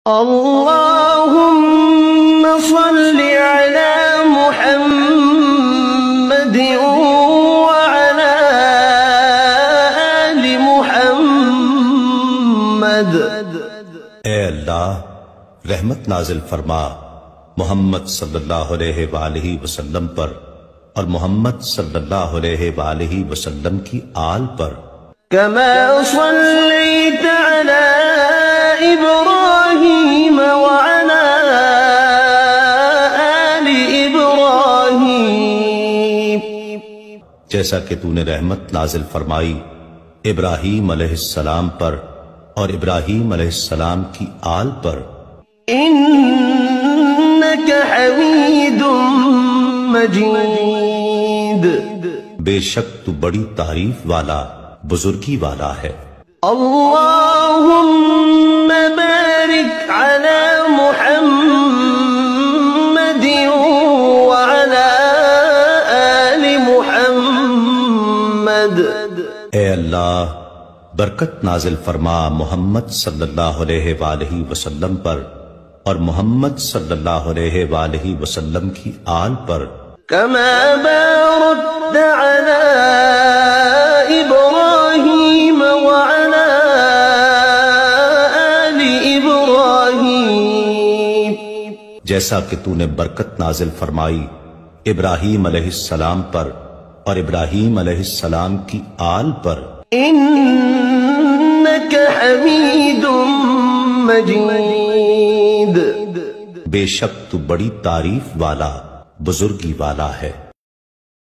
اللهم صل على محمد وعلى آل محمد۔ اے اللہ رحمت نازل فرما محمد صلی اللہ علیہ وآلہ وسلم پر اور محمد صلی اللہ علیہ وآلہ وسلم کی آل پر۔ كما صليت على إبراهيم وعلى آل إبراهيم، جیسا کہ تو نے رحمت نازل فرمائی ابراہیم علیہ السلام پر اور ابراہیم علیہ السلام کی آل پر۔ إنك حميد مجيد، بے شک تو بڑی تعریف والا بزرگی والا ہے۔ اللهم بارك على محمد وعلى آل محمد۔ اے اللہ برکت نازل فرما محمد صلی اللہ علیہ وآلہ وسلم پر اور محمد صلی اللہ علیہ وآلہ وسلم کی آل پر۔ كما باركت على إبراهيم وعلى آل إبراهيم، جیسا کہ تو نے برکت نازل فرمائی ابراہیم علیہ السلام پر اور ابراہیم علیہ السلام کی آل پر۔ إنك حميد مجيد، بے شک تو بڑی تعریف والا بزرگی والا ہے۔